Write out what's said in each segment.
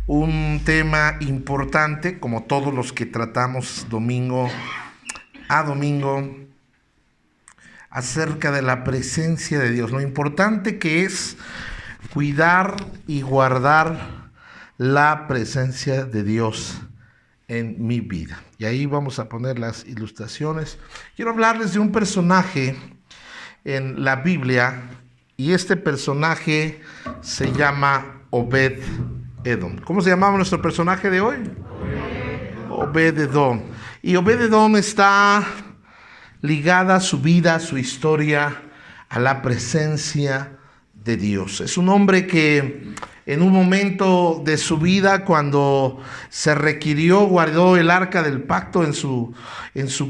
un tema importante, como todos los que tratamos domingo a domingo, acerca de la presencia de Dios. Lo importante que es cuidar y guardar la presencia de Dios en mi vida. Y ahí vamos a poner las ilustraciones. Quiero hablarles de un personaje en la Biblia, y este personaje se llama Obed-Edom. ¿Cómo se llamaba nuestro personaje de hoy? Obed-Edom. Y Obed-Edom está ligada su vida, su historia, a la presencia de Dios. Es un hombre que en un momento de su vida, cuando se requirió, guardó el arca del pacto en su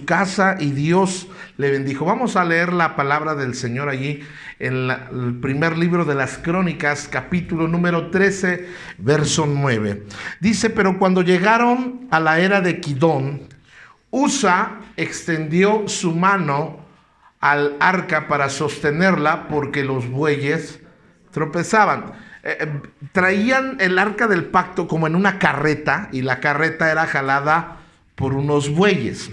casa, y Dios le bendijo. Vamos a leer la palabra del Señor allí en el primer libro de las Crónicas, capítulo número 13, verso 9. Dice: pero cuando llegaron a la era de Kidón, Usa extendió su mano al arca para sostenerla, porque los bueyes tropezaban. Traían el arca del pacto como en una carreta, y la carreta era jalada por unos bueyes.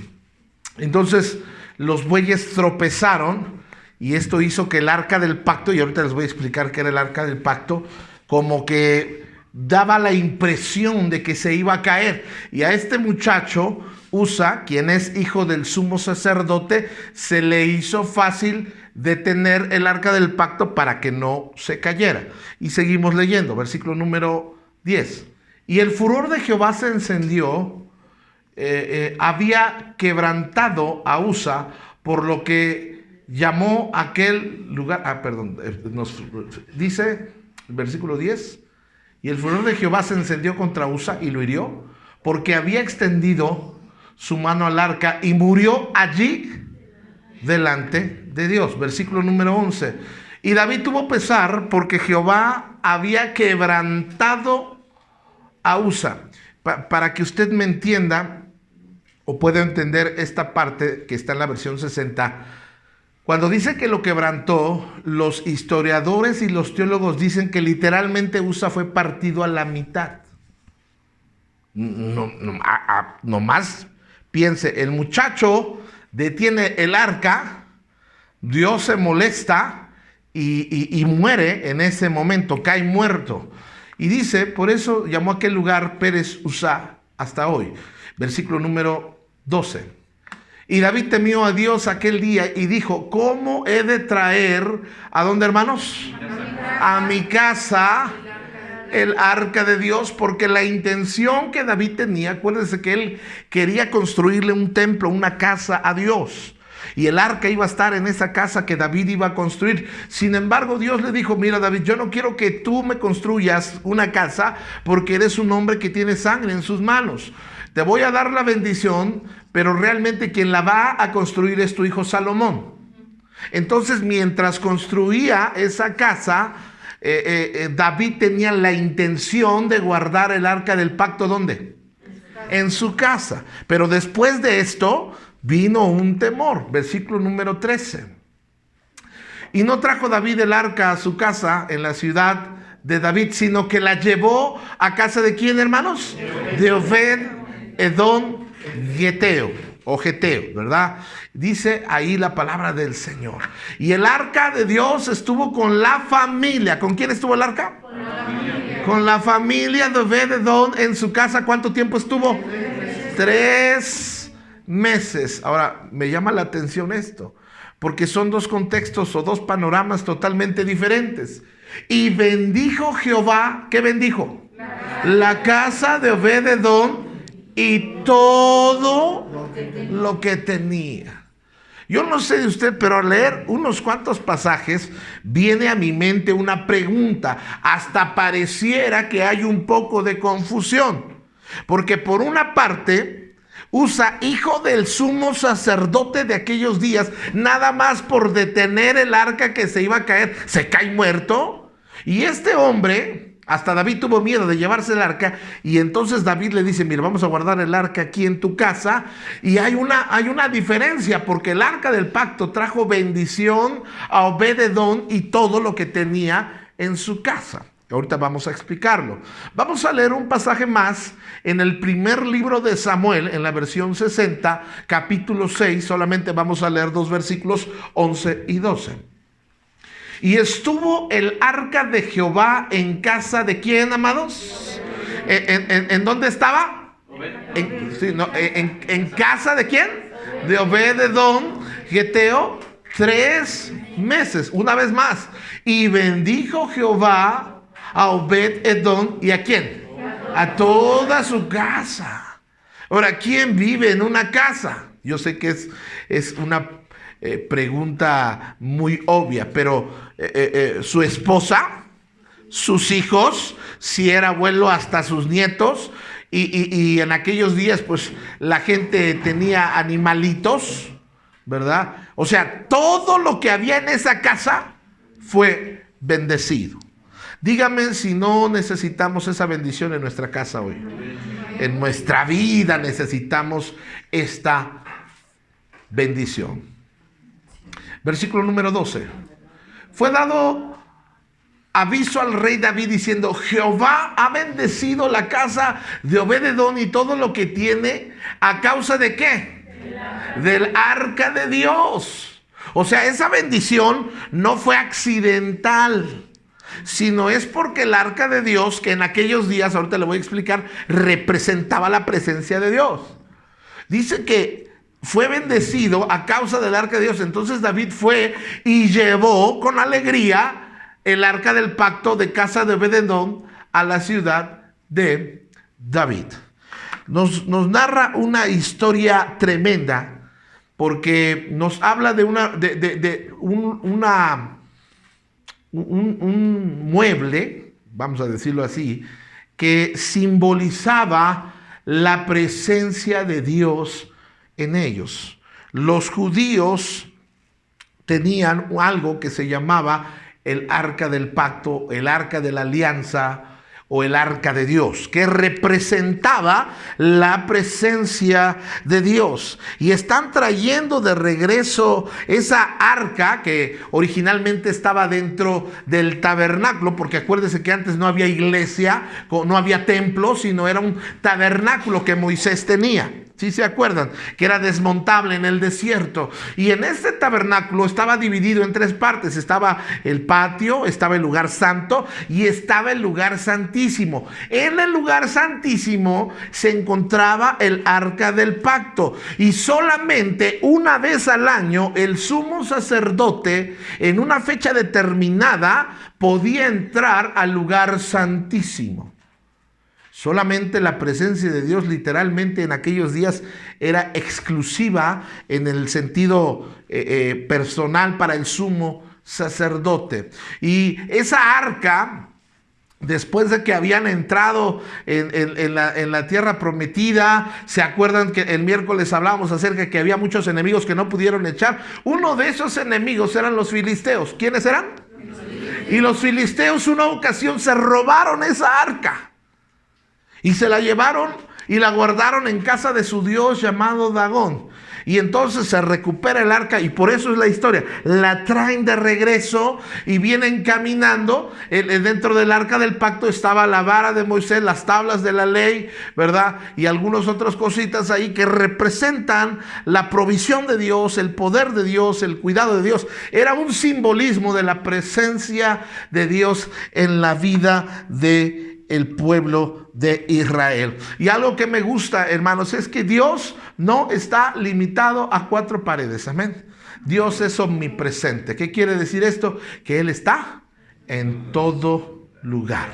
Entonces los bueyes tropezaron, y esto hizo que el arca del pacto, y ahorita les voy a explicar qué era el arca del pacto, como que daba la impresión de que se iba a caer. Y a este muchacho Usa, quien es hijo del sumo sacerdote, se le hizo fácil detener el arca del pacto para que no se cayera. Y seguimos leyendo, versículo número 10. Y el furor de Jehová se encendió, había quebrantado a Usa, por lo que llamó aquel lugar, dice el versículo 10, y el furor de Jehová se encendió contra Usa y lo hirió, porque había extendido su mano al arca, y murió allí delante de Dios. Versículo número 11. Y David tuvo pesar, porque Jehová había quebrantado a Usa. Para que usted me entienda, o pueda entender esta parte que está en la versión 60, cuando dice que lo quebrantó, los historiadores y los teólogos dicen que literalmente Usa fue partido a la mitad. No más. Piense, el muchacho detiene el arca, Dios se molesta y muere en ese momento, cae muerto. Y dice, por eso llamó a aquel lugar Pérez Usa hasta hoy. Versículo número 12. Y David temió a Dios aquel día y dijo: ¿cómo he de traer, a dónde, hermanos? A mi casa el arca de Dios, porque la intención que David tenía, acuérdense que él quería construirle un templo, una casa a Dios, y el arca iba a estar en esa casa que David iba a construir. Sin embargo, Dios le dijo: mira, David, yo no quiero que tú me construyas una casa, porque eres un hombre que tiene sangre en sus manos. Te voy a dar la bendición, pero realmente quien la va a construir es tu hijo Salomón. Entonces, mientras construía esa casa, David tenía la intención de guardar el arca del pacto, ¿dónde? En su casa. Pero después de esto vino un temor. Versículo número 13. Y no trajo David el arca a su casa en la ciudad de David, sino que la llevó a casa de ¿quién, hermanos? De Obed-Edom Geteo. O Geteo, ¿verdad? Dice ahí la palabra del Señor. Y el arca de Dios estuvo con la familia. ¿Con quién estuvo el arca? Con la familia. Con la familia de Obed-Edom en su casa. ¿Cuánto tiempo estuvo? 3 meses. Ahora, me llama la atención esto, porque son dos contextos o dos panoramas totalmente diferentes. Y bendijo Jehová, ¿qué bendijo? La casa de Obed-Edom y todo lo que tenía. Yo no sé de usted, pero al leer unos cuantos pasajes viene a mi mente una pregunta. Hasta pareciera que hay un poco de confusión, porque por una parte, Usa, hijo del sumo sacerdote de aquellos días, nada más por detener el arca que se iba a caer, se cae muerto. Y este hombre, hasta David tuvo miedo de llevarse el arca, y entonces David le dice: mira, vamos a guardar el arca aquí en tu casa. Y hay una diferencia, porque el arca del pacto trajo bendición a Obed-Edom y todo lo que tenía en su casa. Ahorita vamos a explicarlo. Vamos a leer un pasaje más en el primer libro de Samuel, en la versión 60, capítulo 6. Solamente vamos a leer 2 versículos, 11 y 12. Y estuvo el arca de Jehová en casa de ¿quién, amados? ¿En dónde estaba? En casa de ¿quién? De Obed-edom, geteo, 3 meses. Una vez más. Y bendijo Jehová a Obed-edom, ¿y a quién? A toda su casa. Ahora, ¿quién vive en una casa? Yo sé que es una pregunta muy obvia, pero su esposa, sus hijos, si era abuelo, hasta sus nietos, y en aquellos días pues la gente tenía animalitos, ¿verdad? O sea, todo lo que había en esa casa fue bendecido. Dígame si no necesitamos esa bendición en nuestra casa hoy. En nuestra vida necesitamos esta bendición. Versículo número 12. Fue dado aviso al rey David diciendo: Jehová ha bendecido la casa de Obed-edom y todo lo que tiene, ¿a causa de qué? Del arca de Dios. O sea, esa bendición no fue accidental, sino es porque el arca de Dios, que en aquellos días, ahorita le voy a explicar, representaba la presencia de Dios. Dice que fue bendecido a causa del arca de Dios. Entonces David fue y llevó con alegría el arca del pacto de casa de Obed-edom a la ciudad de David. Nos narra una historia tremenda, porque nos habla de un mueble, vamos a decirlo así, que simbolizaba la presencia de Dios en ellos. Los judíos tenían algo que se llamaba el arca del pacto, el arca de la alianza o el arca de Dios, que representaba la presencia de Dios. Y están trayendo de regreso esa arca que originalmente estaba dentro del tabernáculo, porque acuérdense que antes no había iglesia, no había templo, sino era un tabernáculo que Moisés tenía. ¿Sí se acuerdan? Que era desmontable en el desierto. Y en este tabernáculo estaba dividido en 3 partes. Estaba el patio, estaba el lugar santo y estaba el lugar santísimo. En el lugar santísimo se encontraba el arca del pacto. Y solamente una vez al año el sumo sacerdote, en una fecha determinada, podía entrar al lugar santísimo. Solamente la presencia de Dios literalmente en aquellos días era exclusiva en el sentido personal para el sumo sacerdote. Y esa arca, después de que habían entrado en la tierra prometida, ¿se acuerdan que el miércoles hablábamos acerca de que había muchos enemigos que no pudieron echar? Uno de esos enemigos eran los filisteos. ¿Quiénes eran? Y los filisteos una ocasión se robaron esa arca. Y se la llevaron y la guardaron en casa de su dios llamado Dagón. Y entonces se recupera el arca, y por eso es la historia. La traen de regreso y vienen caminando. Dentro del arca del pacto estaba la vara de Moisés, las tablas de la ley, ¿verdad? Y algunas otras cositas ahí que representan la provisión de Dios, el poder de Dios, el cuidado de Dios. Era un simbolismo de la presencia de Dios en la vida de el pueblo de Israel. Y algo que me gusta, hermanos, es que Dios no está limitado a 4 paredes. Amén. Dios es omnipresente. ¿Qué quiere decir esto? Que Él está en todo lugar.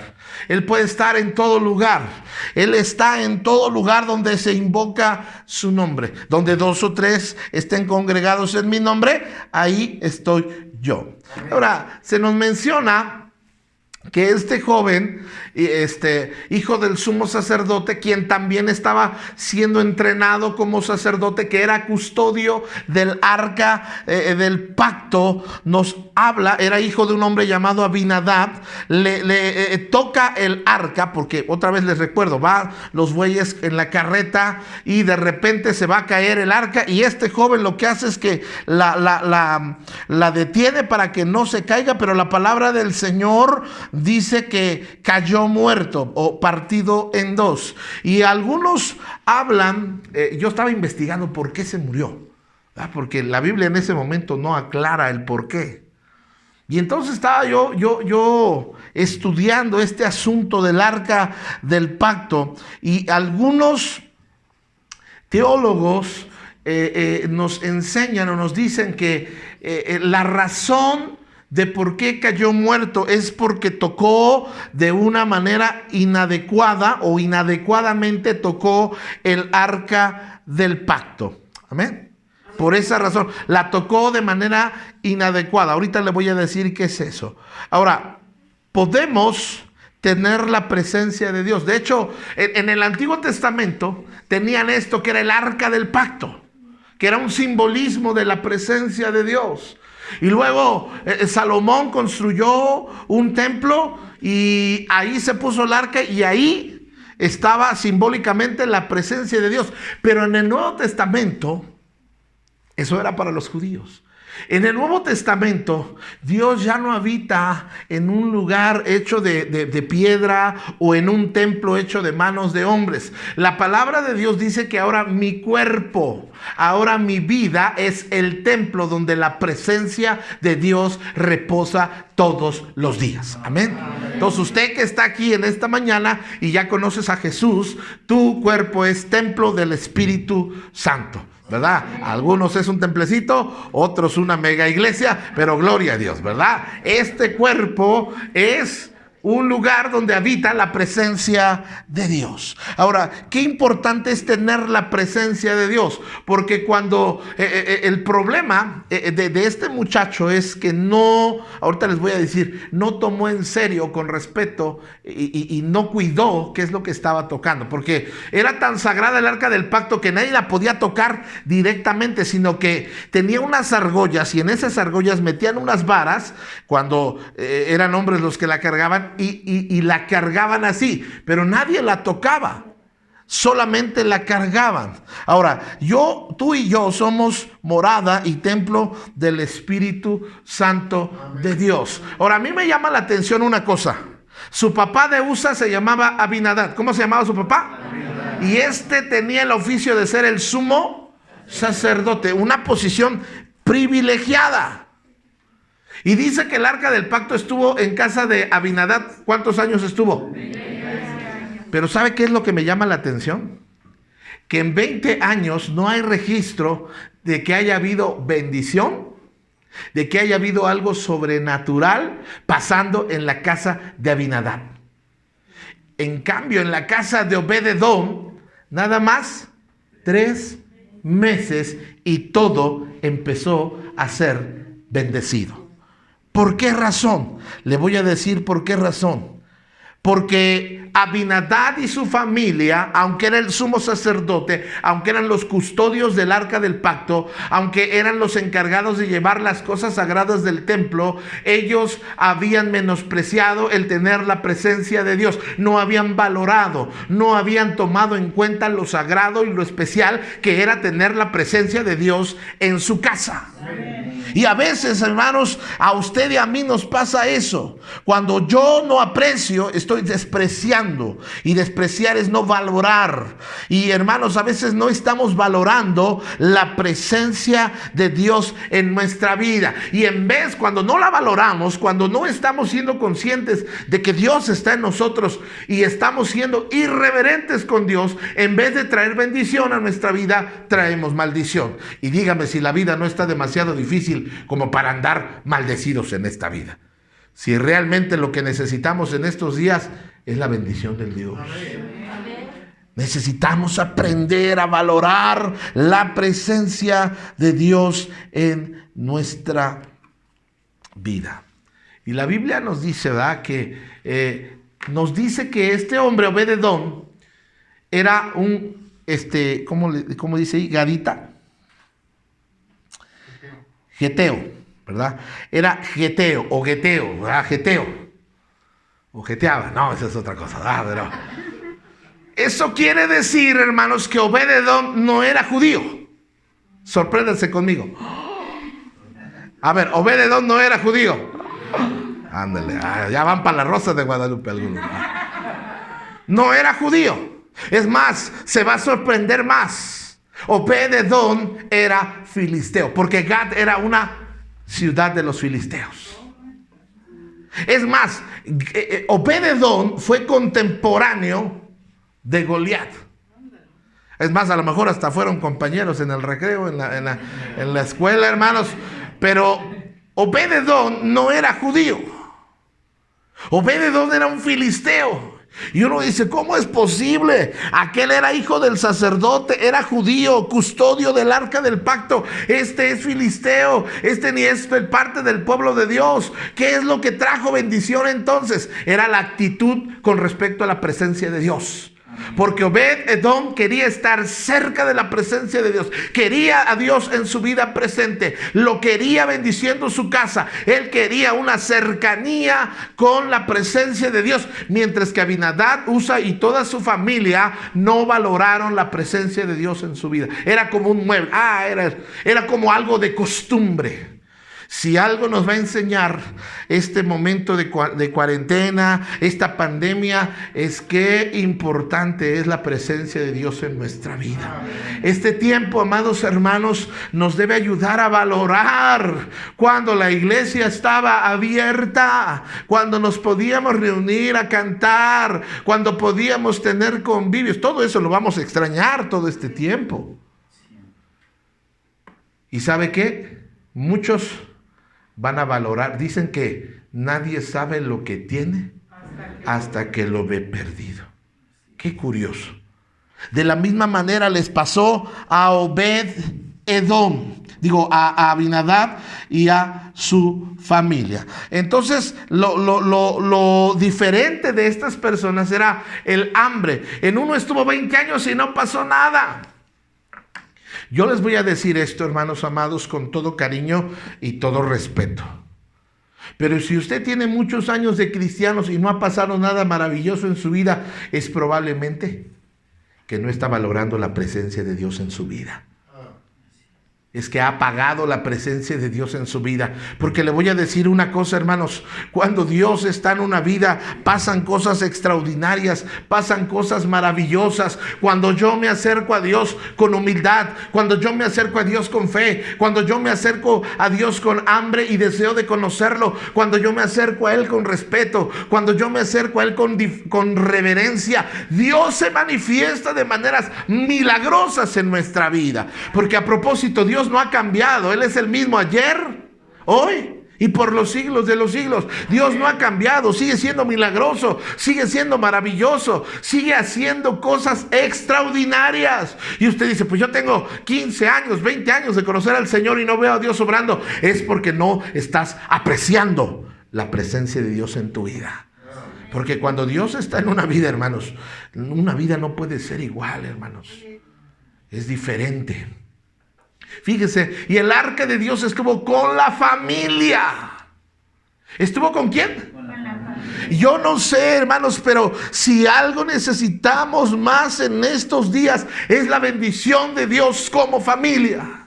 Él puede estar en todo lugar. Él está en todo lugar donde se invoca su nombre. Donde 2 o 3 estén congregados en mi nombre, ahí estoy yo. Ahora, se nos menciona que este joven, hijo del sumo sacerdote, quien también estaba siendo entrenado como sacerdote, que era custodio del arca del pacto, nos habla, era hijo de un hombre llamado Abinadab, le toca el arca, porque otra vez les recuerdo, va los bueyes en la carreta y de repente se va a caer el arca, y este joven lo que hace es que la detiene para que no se caiga, pero la palabra del Señor dice que cayó muerto o partido en dos. Y algunos hablan, yo estaba investigando por qué se murió, ¿verdad? Porque la Biblia en ese momento no aclara el por qué. Y entonces estaba yo estudiando este asunto del arca del pacto, y algunos teólogos nos enseñan o nos dicen que la razón de por qué cayó muerto es porque tocó de una manera inadecuada o inadecuadamente tocó el arca del pacto. Amén. Por esa razón, la tocó de manera inadecuada. Ahorita le voy a decir qué es eso. Ahora, podemos tener la presencia de Dios. De hecho, en el Antiguo Testamento tenían esto que era el arca del pacto, que era un simbolismo de la presencia de Dios. Y luego Salomón construyó un templo y ahí se puso el arca y ahí estaba simbólicamente la presencia de Dios. Pero en el Nuevo Testamento, eso era para los judíos. En el Nuevo Testamento, Dios ya no habita en un lugar hecho de piedra o en un templo hecho de manos de hombres. La palabra de Dios dice que ahora mi cuerpo, ahora mi vida es el templo donde la presencia de Dios reposa todos los días. Amén. Entonces usted que está aquí en esta mañana y ya conoces a Jesús, tu cuerpo es templo del Espíritu Santo, ¿verdad? Algunos es un templecito, otros una mega iglesia, pero gloria a Dios, ¿verdad? Este cuerpo es un lugar donde habita la presencia de Dios. Ahora, qué importante es tener la presencia de Dios, porque cuando el problema de este muchacho es que no, ahorita les voy a decir, no tomó en serio, con respeto, y no cuidó qué es lo que estaba tocando, porque era tan sagrada el arca del pacto que nadie la podía tocar directamente, sino que tenía unas argollas, y en esas argollas metían unas varas cuando eran hombres los que la cargaban, y la cargaban así, pero nadie la tocaba, solamente la cargaban. Ahora, tú y yo somos morada y templo del Espíritu Santo de Dios. Ahora, a mí me llama la atención una cosa. Su papá de Usa se llamaba Abinadab. ¿Cómo se llamaba su papá? Abinadab. Y este tenía el oficio de ser el sumo sacerdote, una posición privilegiada. Y dice que el arca del pacto estuvo en casa de Abinadab. ¿Cuántos años estuvo? 20 años. Pero ¿sabe qué es lo que me llama la atención? Que en 20 años no hay registro de que haya habido bendición, de que haya habido algo sobrenatural pasando en la casa de Abinadab. En cambio, en la casa de Obed-edom, nada más 3 meses y todo empezó a ser bendecido. ¿Por qué razón? Le voy a decir por qué razón. Porque Abinadab y su familia, aunque era el sumo sacerdote, aunque eran los custodios del arca del pacto, aunque eran los encargados de llevar las cosas sagradas del templo, ellos habían menospreciado el tener la presencia de Dios. No habían valorado, no habían tomado en cuenta lo sagrado y lo especial que era tener la presencia de Dios en su casa. Y a veces, hermanos, a usted y a mí nos pasa eso. Cuando yo no aprecio, estoy despreciando. Y despreciar es no valorar. Y hermanos, a veces no estamos valorando la presencia de Dios en nuestra vida. Y en vez, cuando no la valoramos, cuando no estamos siendo conscientes de que Dios está en nosotros y estamos siendo irreverentes con Dios, en vez de traer bendición a nuestra vida, traemos maldición. Y dígame si la vida no está demasiado difícil como para andar maldecidos en esta vida. Si realmente lo que necesitamos en estos días es la bendición del Dios. Necesitamos aprender a valorar la presencia de Dios en nuestra vida. Y la Biblia nos dice, ¿verdad?, que nos dice que este hombre Obed-edom era un, ¿cómo dice ahí? Gadita. Geteo, ¿verdad? Era geteo o geteo, ¿verdad? Geteo. O geteaba, no, esa es otra cosa, ¿verdad? Pero eso quiere decir, hermanos, que Obed-edom no era judío. Sorpréndanse conmigo. A ver, Obed-edom no era judío. Ándale, ya van para la Rosa de Guadalupe algunos. No era judío. Es más, se va a sorprender más. Obed-edom era filisteo, porque Gat era una ciudad de los filisteos. Es más, Obed-edom fue contemporáneo de Goliat. Es más, a lo mejor hasta fueron compañeros en el recreo, en la escuela, hermanos. Pero Obed-edom no era judío. Obed-edom era un filisteo. Y uno dice, ¿cómo es posible? Aquel era hijo del sacerdote, era judío, custodio del arca del pacto. Este es filisteo, este ni es parte del pueblo de Dios. ¿Qué es lo que trajo bendición entonces? Era la actitud con respecto a la presencia de Dios. Porque Obed-edom quería estar cerca de la presencia de Dios. Quería a Dios en su vida presente. Lo quería bendiciendo su casa. Él quería una cercanía con la presencia de Dios. Mientras que Abinadab, Usa y toda su familia no valoraron la presencia de Dios en su vida. Era como un mueble. Era como algo de costumbre. Si algo nos va a enseñar este momento de cuarentena, esta pandemia, es qué importante es la presencia de Dios en nuestra vida. Este tiempo, amados hermanos, nos debe ayudar a valorar cuando la iglesia estaba abierta, cuando nos podíamos reunir a cantar, cuando podíamos tener convivios. Todo eso lo vamos a extrañar todo este tiempo. ¿Y sabe qué? Muchos van a valorar, dicen que nadie sabe lo que tiene hasta que lo ve perdido. Qué curioso. De la misma manera les pasó a Obed-edom, a Abinadab y a su familia. Entonces, lo diferente de estas personas era el hambre. En uno estuvo 20 años y no pasó nada. Yo les voy a decir esto, hermanos amados, con todo cariño y todo respeto. Pero si usted tiene muchos años de cristianos y no ha pasado nada maravilloso en su vida, es probablemente que no está valorando la presencia de Dios en su vida. Es que ha apagado la presencia de Dios en su vida. Porque le voy a decir una cosa, hermanos. Cuando Dios está en una vida, pasan cosas extraordinarias, pasan cosas maravillosas. Cuando yo me acerco a Dios con humildad, cuando yo me acerco a Dios con fe, cuando yo me acerco a Dios con hambre y deseo de conocerlo, cuando yo me acerco a Él con respeto, cuando yo me acerco a Él con reverencia, Dios se manifiesta de maneras milagrosas en nuestra vida. Porque a propósito, Dios no ha cambiado. Él es el mismo ayer, hoy y por los siglos de los siglos. Dios no ha cambiado, sigue siendo milagroso, sigue siendo maravilloso, sigue haciendo cosas extraordinarias. Y usted dice, pues yo tengo 15 años, 20 años de conocer al Señor y no veo a Dios obrando. Es porque no estás apreciando la presencia de Dios en tu vida. Porque cuando Dios está en una vida, hermanos, una vida no puede ser igual, hermanos. Es diferente. Fíjese, y el arca de Dios estuvo con la familia. ¿Estuvo con quién? Con la familia. Yo no sé, hermanos, pero si algo necesitamos más en estos días es la bendición de Dios como familia.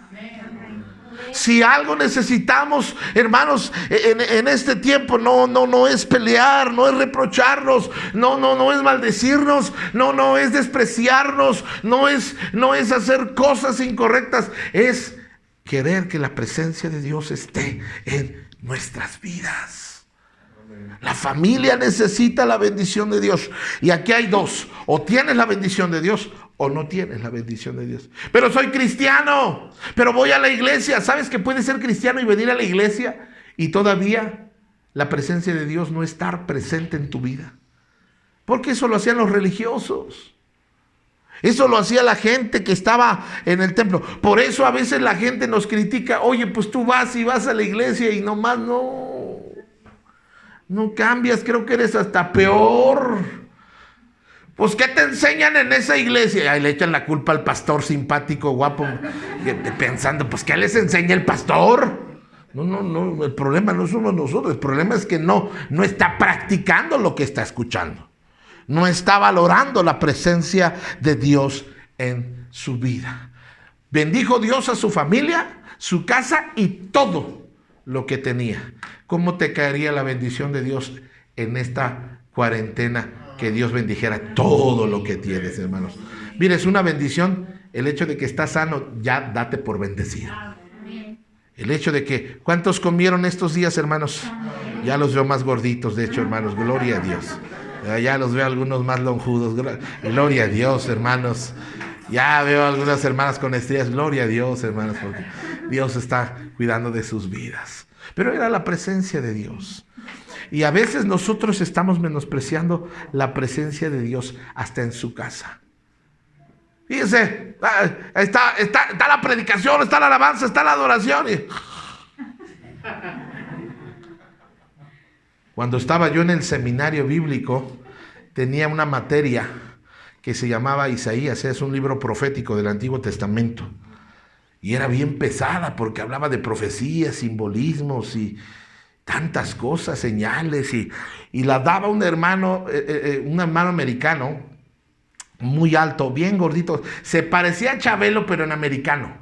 Si algo necesitamos, hermanos, en este tiempo no es pelear, no es reprocharnos, no es maldecirnos, no es despreciarnos, no es hacer cosas incorrectas, es querer que la presencia de Dios esté en nuestras vidas. La familia necesita la bendición de Dios. Y aquí hay dos: o tienes la bendición de Dios o no tienes la bendición de Dios. Pero soy cristiano, pero voy a la iglesia. ¿Sabes que puedes ser cristiano y venir a la iglesia y todavía la presencia de Dios no estar presente en tu vida? Porque eso lo hacían los religiosos. Eso lo hacía la gente que estaba en el templo. Por eso a veces la gente nos critica. Oye, pues tú vas a la iglesia y nomás no cambias. Creo que eres hasta peor. Pues ¿qué te enseñan en esa iglesia? Ahí le echan la culpa al pastor simpático, guapo, pensando, pues ¿qué les enseña el pastor? No, el problema no somos nosotros, el problema es que no está practicando lo que está escuchando. No está valorando la presencia de Dios en su vida. Bendijo Dios a su familia, su casa y todo lo que tenía. ¿Cómo te caería la bendición de Dios en esta cuarentena? Que Dios bendijera todo lo que tienes, hermanos. Mire, es una bendición el hecho de que estás sano, ya date por bendecido. El hecho de que, ¿cuántos comieron estos días, hermanos? Ya los veo más gorditos, de hecho, hermanos, gloria a Dios. Ya los veo algunos más lonjudos, gloria a Dios, hermanos. Ya veo algunas hermanas con estrías, gloria a Dios, hermanos, porque Dios está cuidando de sus vidas. Pero era la presencia de Dios. Y a veces nosotros estamos menospreciando la presencia de Dios hasta en su casa. Fíjense, está la predicación, está la alabanza, está la adoración. Cuando estaba yo en el seminario bíblico, tenía una materia que se llamaba Isaías, es un libro profético del Antiguo Testamento. Y era bien pesada porque hablaba de profecías, simbolismos y tantas cosas, señales. Y la daba un hermano americano, muy alto, bien gordito. Se parecía a Chabelo, pero en americano.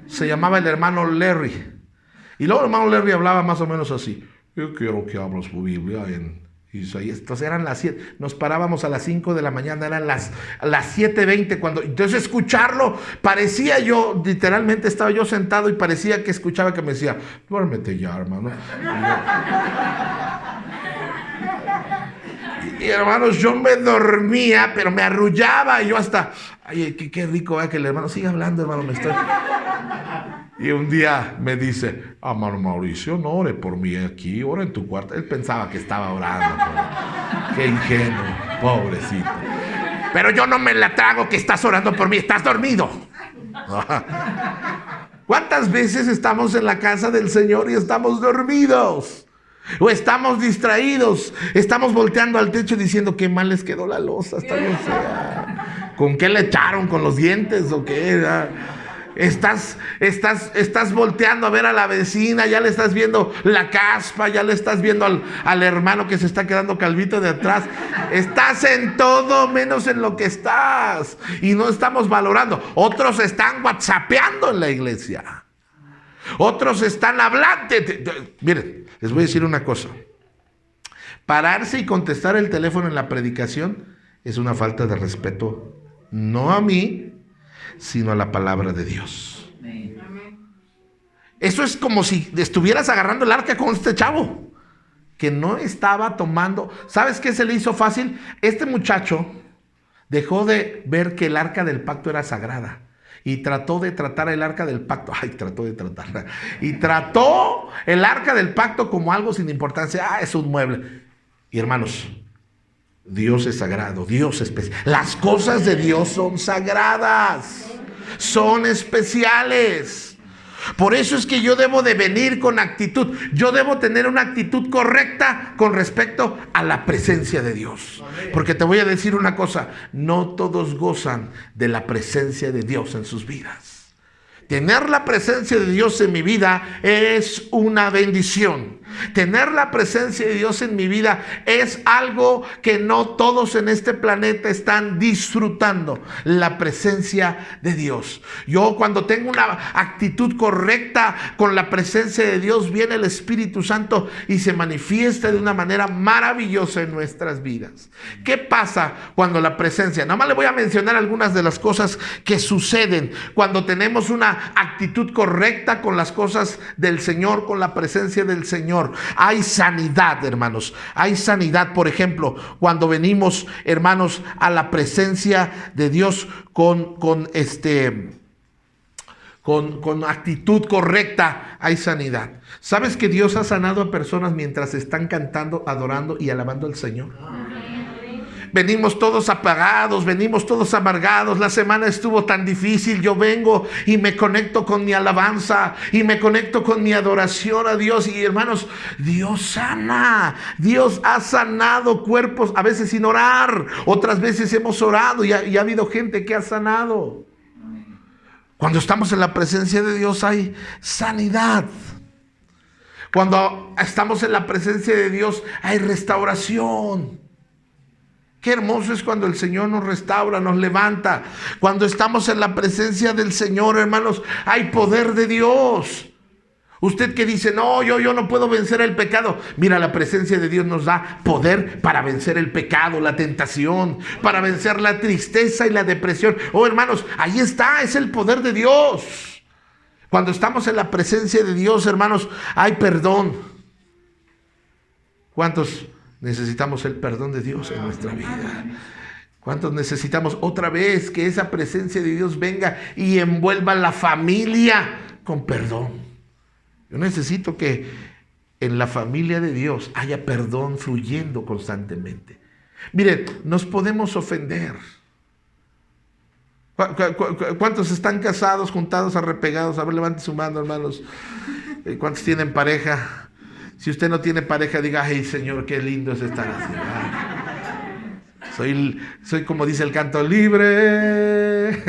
Se llamaba el hermano Larry. Y luego el hermano Larry hablaba más o menos así. Yo quiero que abras tu Biblia en Isaías. Entonces eran las 7. Nos parábamos a las 5 de la mañana. Eran las 7:20. Entonces escucharlo, parecía yo, literalmente estaba yo sentado y parecía que escuchaba que me decía, duérmete ya, hermano. Y hermanos, yo me dormía, pero me arrullaba y yo hasta, ay, qué rico, que el hermano siga hablando, hermano, me estoy... Y un día me dice, hermano Mauricio, no ore por mí aquí, ora en tu cuarto. Él pensaba que estaba orando, pero... Qué ingenuo, pobrecito. Pero yo no me la trago que estás orando por mí, estás dormido. ¿Cuántas veces estamos en la casa del Señor y estamos dormidos? O estamos distraídos, estamos volteando al techo diciendo qué mal les quedó la loza, está bien fea. ¿Con qué le echaron? ¿Con los dientes o qué? Estás volteando a ver a la vecina, ya le estás viendo la caspa, ya le estás viendo al hermano que se está quedando calvito de atrás. Estás en todo menos en lo que estás. Y no estamos valorando. Otros están whatsappeando en la iglesia. Otros están hablando. Miren, les voy a decir una cosa. Pararse y contestar el teléfono en la predicación es una falta de respeto, no a mí, sino a la palabra de Dios. Eso es como si estuvieras agarrando el arca con este chavo que no estaba tomando. ¿Sabes qué se le hizo fácil? Este muchacho dejó de ver que el arca del pacto era sagrada y trató de tratar el arca del pacto. Y trató el arca del pacto como algo sin importancia. Es un mueble. Y hermanos, Dios es sagrado, Dios es especial. Las cosas de Dios son sagradas, son especiales. Por eso es que yo debo de venir con actitud. Yo debo tener una actitud correcta con respecto a la presencia de Dios. Porque te voy a decir una cosa, no todos gozan de la presencia de Dios en sus vidas. Tener la presencia de Dios en mi vida es una bendición. Tener la presencia de Dios en mi vida es algo que no todos en este planeta están disfrutando. La presencia de Dios. Yo cuando tengo una actitud correcta con la presencia de Dios, viene el Espíritu Santo y se manifiesta de una manera maravillosa en nuestras vidas. ¿Qué pasa cuando la presencia? Nada más le voy a mencionar algunas de las cosas que suceden cuando tenemos una actitud correcta con las cosas del Señor, con la presencia del Señor. Hay sanidad, hermanos. Hay sanidad, por ejemplo, cuando venimos, hermanos, a la presencia de Dios con actitud correcta, hay sanidad. ¿Sabes que Dios ha sanado a personas mientras están cantando, adorando y alabando al Señor? Venimos todos apagados, venimos todos amargados. La semana estuvo tan difícil. Yo vengo y me conecto con mi alabanza y me conecto con mi adoración a Dios. Y hermanos, Dios sana. Dios ha sanado cuerpos, a veces sin orar. Otras veces hemos orado y ha habido gente que ha sanado. Cuando estamos en la presencia de Dios hay sanidad. Cuando estamos en la presencia de Dios hay restauración. Qué hermoso es cuando el Señor nos restaura, nos levanta. Cuando estamos en la presencia del Señor, hermanos, hay poder de Dios. Usted que dice, no, yo no puedo vencer el pecado. Mira, la presencia de Dios nos da poder para vencer el pecado, la tentación, para vencer la tristeza y la depresión. Oh, hermanos, ahí está, es el poder de Dios. Cuando estamos en la presencia de Dios, hermanos, hay perdón. ¿Cuántos necesitamos el perdón de Dios en nuestra vida? ¿Cuántos necesitamos otra vez que esa presencia de Dios venga y envuelva la familia con perdón? Yo necesito que en la familia de Dios haya perdón fluyendo constantemente. Miren, nos podemos ofender. ¿Cuántos están casados, juntados, arrepegados? A ver, levante su mano, hermanos. ¿Cuántos tienen pareja? Si usted no tiene pareja, diga, ay, Señor, qué lindo es estar así. Soy como dice el canto, libre.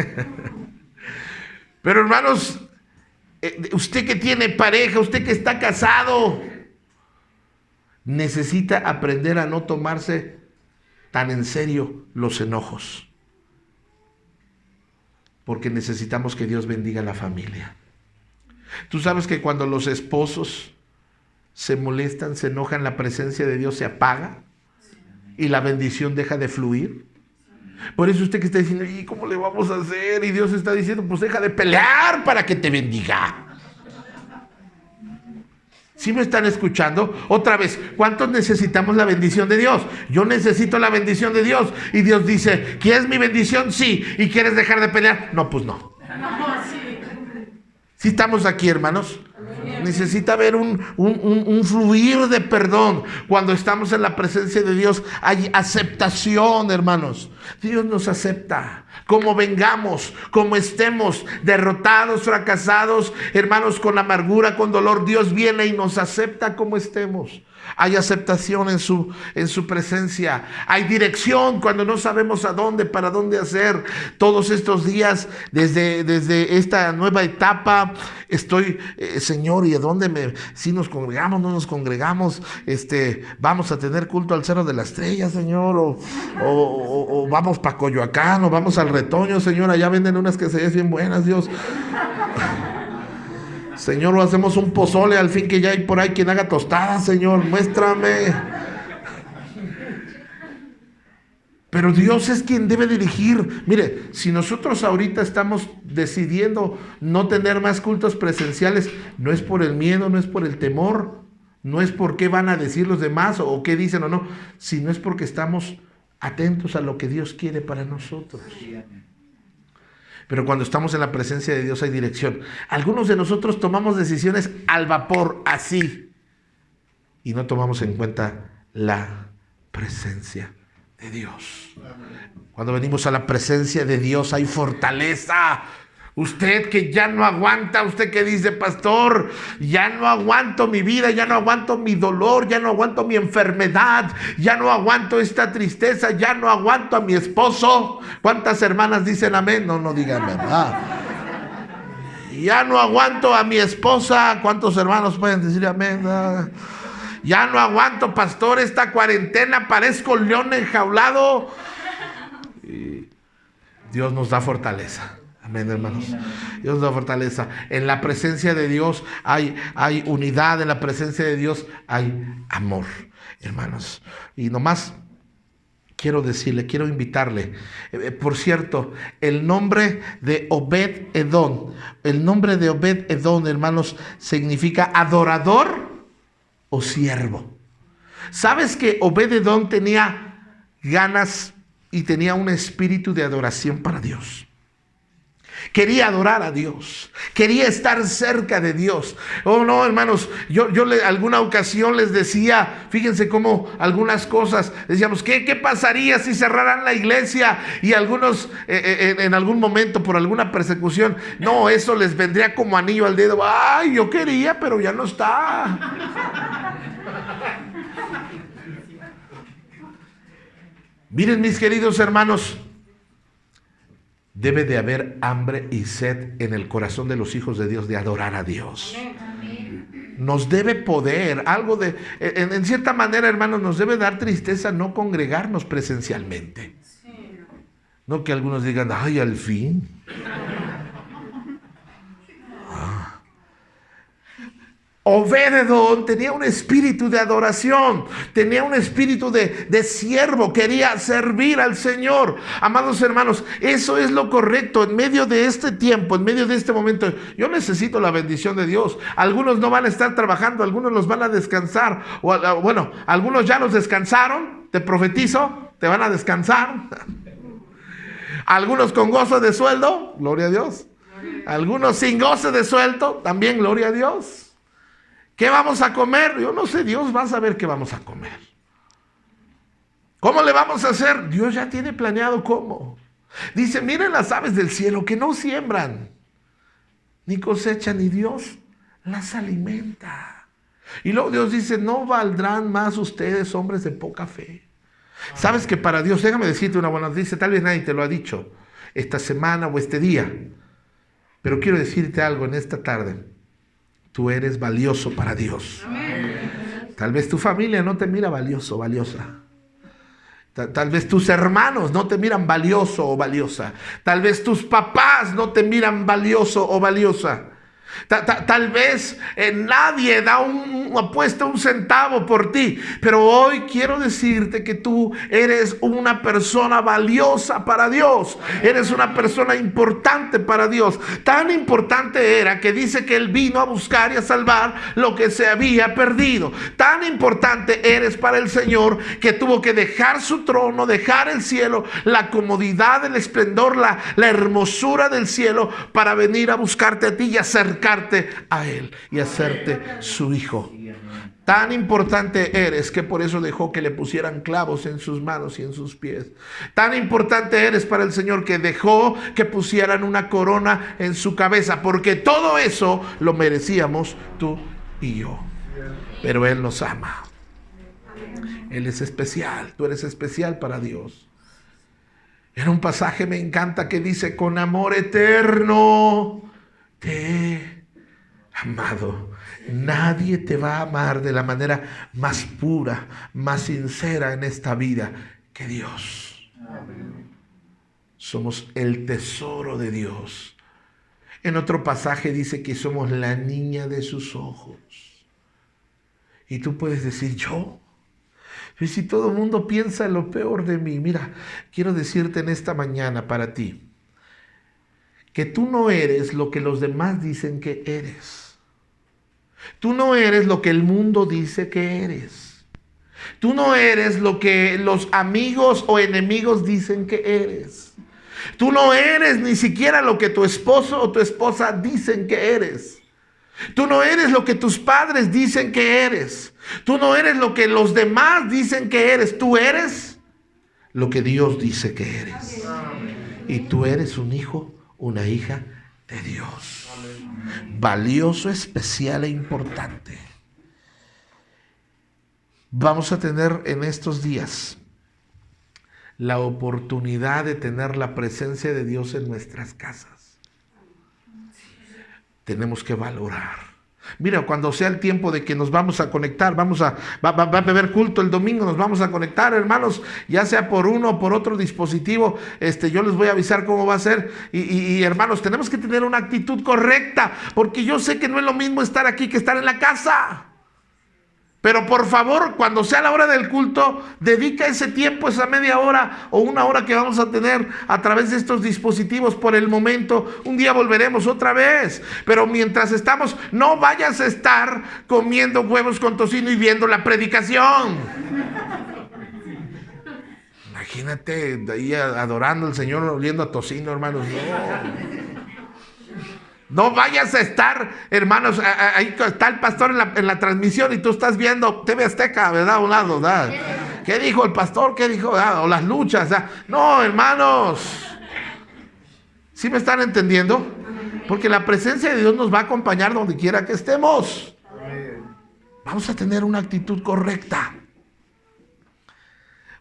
Pero, hermanos, usted que tiene pareja, usted que está casado, necesita aprender a no tomarse tan en serio los enojos. Porque necesitamos que Dios bendiga a la familia. Tú sabes que cuando los esposos se molestan, se enojan, la presencia de Dios se apaga y la bendición deja de fluir. Por eso usted que está diciendo, ¿y cómo le vamos a hacer? Y Dios está diciendo, pues deja de pelear para que te bendiga. ¿Sí me están escuchando? Otra vez, ¿cuántos necesitamos la bendición de Dios? Yo necesito la bendición de Dios. Y Dios dice, ¿quieres mi bendición? Sí. ¿Y quieres dejar de pelear? No, pues no. ¿Sí estamos aquí, hermanos? Necesita haber un fluir de perdón. Cuando estamos en la presencia de Dios hay aceptación, hermanos. Dios nos acepta como vengamos, como estemos derrotados, fracasados, hermanos, con amargura, con dolor. Dios viene y nos acepta como estemos. Hay aceptación en su presencia. Hay dirección cuando no sabemos a dónde, para dónde hacer. Todos estos días, desde esta nueva etapa, estoy, Señor, ¿y a dónde si nos congregamos, no nos congregamos? Vamos a tener culto al Cerro de la Estrella, Señor, o vamos para Coyoacán, o vamos al Retoño, Señor, allá venden unas quesadillas bien buenas, Dios. Señor, o hacemos un pozole, al fin que ya hay por ahí quien haga tostadas, Señor, muéstrame. Pero Dios es quien debe dirigir. Mire, si nosotros ahorita estamos decidiendo no tener más cultos presenciales, no es por el miedo, no es por el temor, no es por qué van a decir los demás o qué dicen o no, sino es porque estamos atentos a lo que Dios quiere para nosotros. Pero cuando estamos en la presencia de Dios hay dirección. Algunos de nosotros tomamos decisiones al vapor, así, y no tomamos en cuenta la presencia de Dios. Cuando venimos a la presencia de Dios hay fortaleza. Usted que ya no aguanta, usted que dice, pastor, ya no aguanto mi vida, ya no aguanto mi dolor, ya no aguanto mi enfermedad, ya no aguanto esta tristeza, ya no aguanto a mi esposo. ¿Cuántas hermanas dicen amén? No digan verdad. Ya no aguanto a mi esposa. ¿Cuántos hermanos pueden decir amén? Ya no aguanto, pastor, esta cuarentena, parezco león enjaulado. Y Dios nos da fortaleza. Amén, hermanos. Dios da fortaleza. En la presencia de Dios hay unidad. En la presencia de Dios hay amor, hermanos. Y nomás quiero invitarle. Por cierto, el nombre de Obed-Edom, hermanos, significa adorador o siervo. ¿Sabes que Obed-Edom tenía ganas y tenía un espíritu de adoración para Dios? Quería adorar a Dios, quería estar cerca de Dios. Oh no, hermanos, yo alguna ocasión les decía, fíjense cómo algunas cosas, decíamos, ¿qué pasaría si cerraran la iglesia? Y algunos en algún momento por alguna persecución, no, eso les vendría como anillo al dedo. Ay, yo quería, pero ya no está. Miren, mis queridos hermanos, debe de haber hambre y sed en el corazón de los hijos de Dios de adorar a Dios. Nos debe poder, en cierta manera, hermanos, nos debe dar tristeza no congregarnos presencialmente. No que algunos digan, ay, al fin. Obed-Edom tenía un espíritu de adoración, tenía un espíritu de siervo, quería servir al Señor. Amados hermanos, eso es lo correcto en medio de este tiempo, en medio de este momento. Yo necesito la bendición de Dios. Algunos no van a estar trabajando, algunos los van a descansar. Bueno, algunos ya los descansaron, te profetizo, te van a descansar. Algunos con gozo de sueldo, gloria a Dios. Algunos sin goce de sueldo, también gloria a Dios. ¿Qué vamos a comer? Yo no sé, Dios va a saber qué vamos a comer. ¿Cómo le vamos a hacer? Dios ya tiene planeado cómo. Dice, miren las aves del cielo que no siembran, ni cosechan, ni Dios las alimenta. Y luego Dios dice, no valdrán más ustedes, hombres de poca fe. Sabes que para Dios, déjame decirte una buena noticia, tal vez nadie te lo ha dicho esta semana o este día, pero quiero decirte algo en esta tarde. Tú eres valioso para Dios. Amén. Tal vez tu familia no te mira valioso, valiosa. Tal vez tus hermanos no te miran valioso o valiosa. Tal vez tus papás no te miran valioso o valiosa. Tal vez nadie ha puesto un centavo por ti, pero hoy quiero decirte que tú eres una persona valiosa para Dios, eres una persona importante para Dios. Tan importante era que dice que Él vino a buscar y a salvar lo que se había perdido. Tan importante eres para el Señor que tuvo que dejar su trono, dejar el cielo, la comodidad, el esplendor, la hermosura del cielo para venir a buscarte a ti y acercarte a Él y hacerte su hijo. Tan importante eres que por eso dejó que le pusieran clavos en sus manos y en sus pies. Tan importante eres para el Señor que dejó que pusieran una corona en su cabeza, porque todo eso lo merecíamos tú y yo. Pero Él nos ama. Él es especial, tú eres especial para Dios. En un pasaje me encanta que dice, con amor eterno te he amado. Nadie te va a amar de la manera más pura, más sincera en esta vida que Dios. Amén. Somos el tesoro de Dios. En otro pasaje dice que somos la niña de sus ojos. Y tú puedes decir, ¿yo? Y si todo el mundo piensa lo peor de mí, mira, quiero decirte en esta mañana para ti, que tú no eres lo que los demás dicen que eres. Tú no eres lo que el mundo dice que eres. Tú no eres lo que los amigos o enemigos dicen que eres. Tú no eres ni siquiera lo que tu esposo o tu esposa dicen que eres. Tú no eres lo que tus padres dicen que eres. Tú no eres lo que los demás dicen que eres. Tú eres lo que Dios dice que eres. Y tú eres un hijo, una hija de Dios. Valioso, especial e importante. Vamos a tener en estos días la oportunidad de tener la presencia de Dios en nuestras casas. Tenemos que valorar. Mira, cuando sea el tiempo de que nos vamos a conectar, va a haber culto el domingo, nos vamos a conectar, hermanos, ya sea por uno o por otro dispositivo, yo les voy a avisar cómo va a ser. Y hermanos, tenemos que tener una actitud correcta, porque yo sé que no es lo mismo estar aquí que estar en la casa. Pero por favor, cuando sea la hora del culto, dedica ese tiempo, esa media hora o una hora que vamos a tener a través de estos dispositivos por el momento. Un día volveremos otra vez. Pero mientras estamos, no vayas a estar comiendo huevos con tocino y viendo la predicación. Imagínate ahí adorando al Señor, oliendo a tocino, hermanos. No vayas a estar, hermanos, ahí está el pastor en la transmisión y tú estás viendo TV Azteca, ¿verdad? A un lado, ¿verdad? ¿Qué dijo el pastor? ¿Qué dijo? O las luchas. No, hermanos. ¿Sí me están entendiendo? Porque la presencia de Dios nos va a acompañar donde quiera que estemos. Vamos a tener una actitud correcta.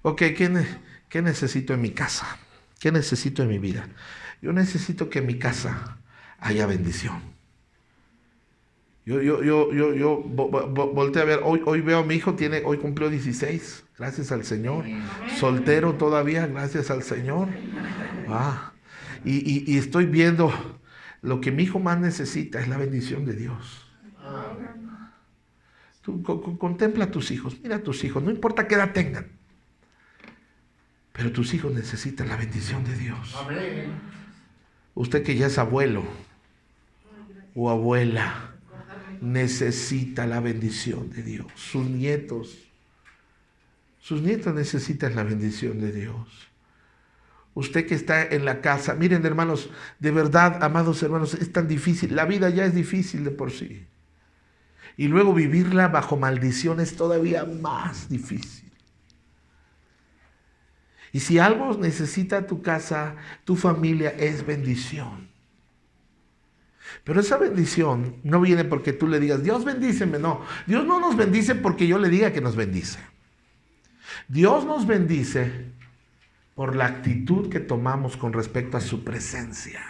Ok, ¿qué necesito en mi casa? ¿Qué necesito en mi vida? Yo necesito que en mi casa haya bendición. Yo volteé a ver, hoy veo a mi hijo, hoy cumplió 16, gracias al Señor. Soltero todavía, gracias al Señor. Y estoy viendo lo que mi hijo más necesita es la bendición de Dios. Tú contempla a tus hijos, mira a tus hijos, no importa qué edad tengan. Pero tus hijos necesitan la bendición de Dios. Amén. Usted que ya es abuelo o abuela, necesita la bendición de Dios. Sus nietos necesitan la bendición de Dios. Usted que está en la casa, miren hermanos, de verdad, amados hermanos, es tan difícil. La vida ya es difícil de por sí. Y luego vivirla bajo maldición es todavía más difícil. Y si algo necesita tu casa, tu familia, es bendición. Pero esa bendición no viene porque tú le digas, Dios bendíceme. No, Dios no nos bendice porque yo le diga que nos bendice. Dios nos bendice por la actitud que tomamos con respecto a su presencia.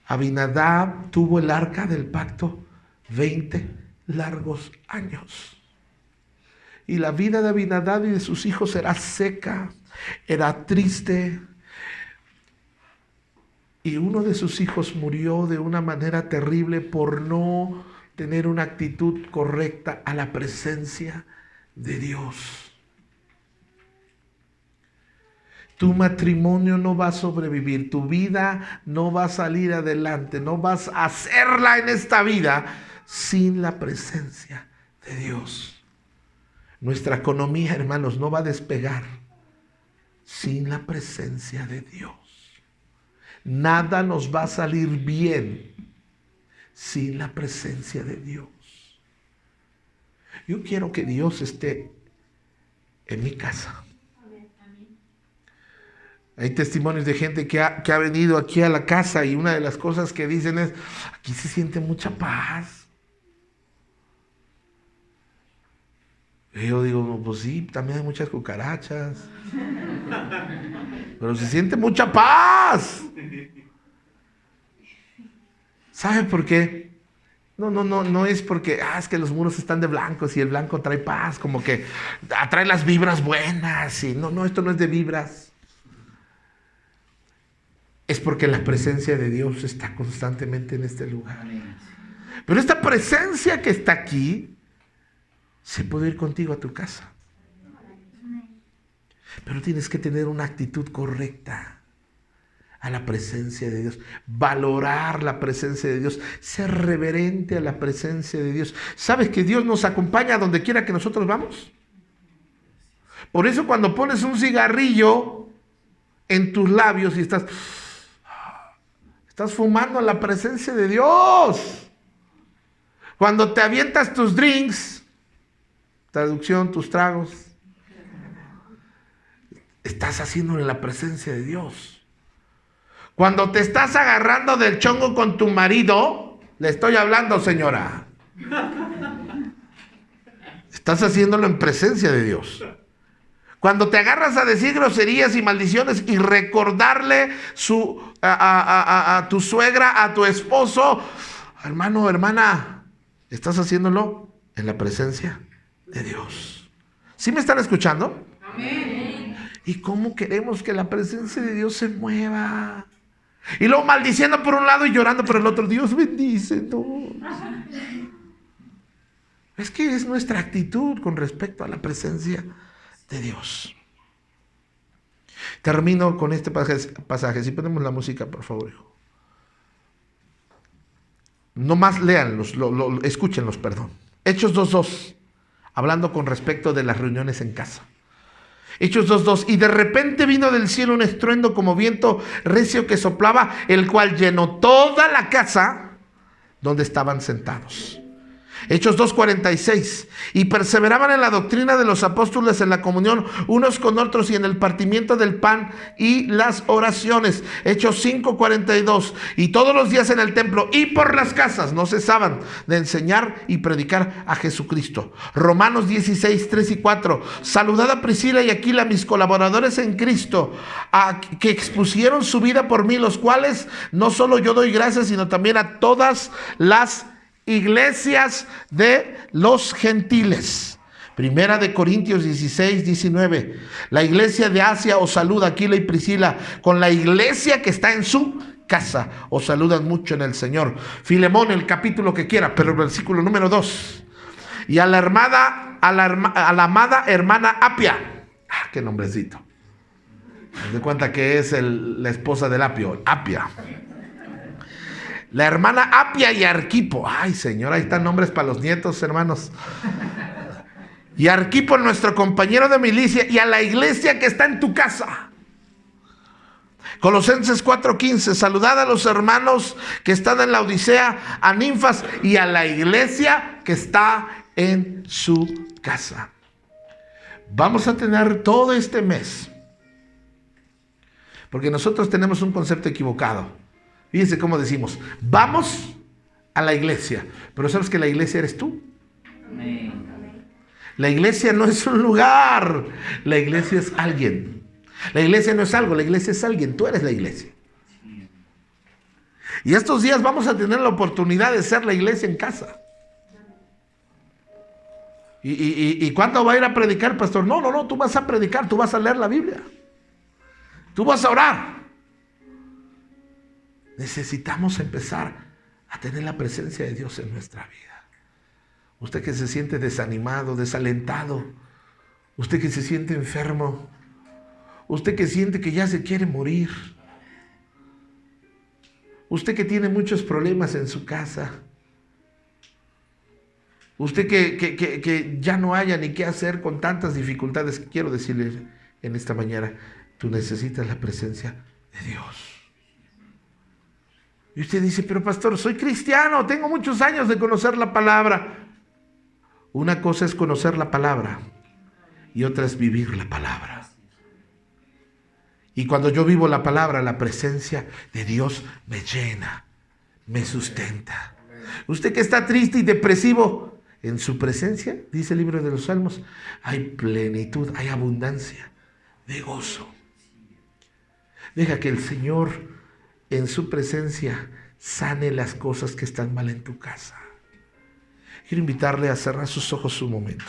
Abinadab tuvo el arca del pacto 20 largos años. Y la vida de Abinadab y de sus hijos era seca, era triste. Y uno de sus hijos murió de una manera terrible por no tener una actitud correcta a la presencia de Dios. Tu matrimonio no va a sobrevivir, tu vida no va a salir adelante, no vas a hacerla en esta vida sin la presencia de Dios. Nuestra economía, hermanos, no va a despegar sin la presencia de Dios. Nada nos va a salir bien sin la presencia de Dios. Yo quiero que Dios esté en mi casa. Hay testimonios de gente que ha venido aquí a la casa y una de las cosas que dicen es, aquí se siente mucha paz. Y yo digo, pues sí, también hay muchas cucarachas. Pero se siente mucha paz. ¿Sabe por qué? No es porque, es que los muros están de blancos y el blanco trae paz, como que atrae las vibras buenas. Y no, esto no es de vibras. Es porque la presencia de Dios está constantemente en este lugar. Pero esta presencia que está aquí, se puede ir contigo a tu casa. Pero tienes que tener una actitud correcta a la presencia de Dios. Valorar la presencia de Dios. Ser reverente a la presencia de Dios. ¿Sabes que Dios nos acompaña a donde quiera que nosotros vamos? Por eso cuando pones un cigarrillo en tus labios y estás fumando a la presencia de Dios. Cuando te avientas tus drinks, traducción, tus tragos, estás haciéndolo en la presencia de Dios. Cuando te estás agarrando del chongo con tu marido, le estoy hablando, señora, estás haciéndolo en presencia de Dios. Cuando te agarras a decir groserías y maldiciones y recordarle a tu suegra, a tu esposo, hermano, hermana, estás haciéndolo en la presencia de Dios. ¿Sí me están escuchando? Amén. ¿Y cómo queremos que la presencia de Dios se mueva? Y luego maldiciendo por un lado y llorando por el otro. Dios bendícenos. Es que es nuestra actitud con respecto a la presencia de Dios. Termino con este pasaje. Si ponemos la música, por favor, hijo. No más léanlos, escúchenlos, perdón. Hechos 2:2, hablando con respecto de las reuniones en casa. Hechos 2:2, y de repente vino del cielo un estruendo como viento recio que soplaba, el cual llenó toda la casa donde estaban sentados. Hechos 2:46, y perseveraban en la doctrina de los apóstoles, en la comunión unos con otros y en el partimiento del pan y las oraciones. Hechos 5:42, y todos los días en el templo y por las casas no cesaban de enseñar y predicar a Jesucristo. Romanos 16:3 y 4, saludad a Priscila y Aquila, mis colaboradores en Cristo, que expusieron su vida por mí, los cuales no solo yo doy gracias, sino también a todas las iglesias de los gentiles. Primera de Corintios 16:19, la iglesia de Asia os saluda, Aquila y Priscila, con la iglesia que está en su casa os saludan mucho en el Señor. Filemón, el capítulo que quiera, pero el versículo número 2. Y a la amada hermana Apia. Qué nombrecito. Me doy cuenta que es la esposa del Apio, Apia. La hermana Apia y Arquipo. Ay, Señor, ahí están nombres para los nietos, hermanos. Y Arquipo, nuestro compañero de milicia, y a la iglesia que está en tu casa. Colosenses 4:15, saludad a los hermanos que están en la Odisea, a Ninfas y a la iglesia que está en su casa. Vamos a tener todo este mes, porque nosotros tenemos un concepto equivocado. Fíjense cómo decimos, vamos a la iglesia, pero ¿sabes que la iglesia eres tú? Amén. La iglesia no es un lugar, la iglesia es alguien. La iglesia no es algo, la iglesia es alguien, tú eres la iglesia. Y estos días vamos a tener la oportunidad de ser la iglesia en casa. ¿Y cuándo va a ir a predicar, pastor? No, tú vas a predicar, tú vas a leer la Biblia. Tú vas a orar. Necesitamos empezar a tener la presencia de Dios en nuestra vida. Usted que se siente desanimado, desalentado, usted que se siente enfermo, usted que siente que ya se quiere morir, usted que tiene muchos problemas en su casa, usted que ya no haya ni qué hacer con tantas dificultades, quiero decirle en esta mañana, tú necesitas la presencia de Dios. Y usted dice, pero pastor, soy cristiano, tengo muchos años de conocer la palabra. Una cosa es conocer la palabra y otra es vivir la palabra. Y cuando yo vivo la palabra, la presencia de Dios me llena, me sustenta. Usted que está triste y depresivo, en su presencia, dice el libro de los Salmos, hay plenitud, hay abundancia de gozo. Deja que el Señor en su presencia sane las cosas que están mal en tu casa. Quiero invitarle a cerrar sus ojos un momento.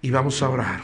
Y vamos a orar.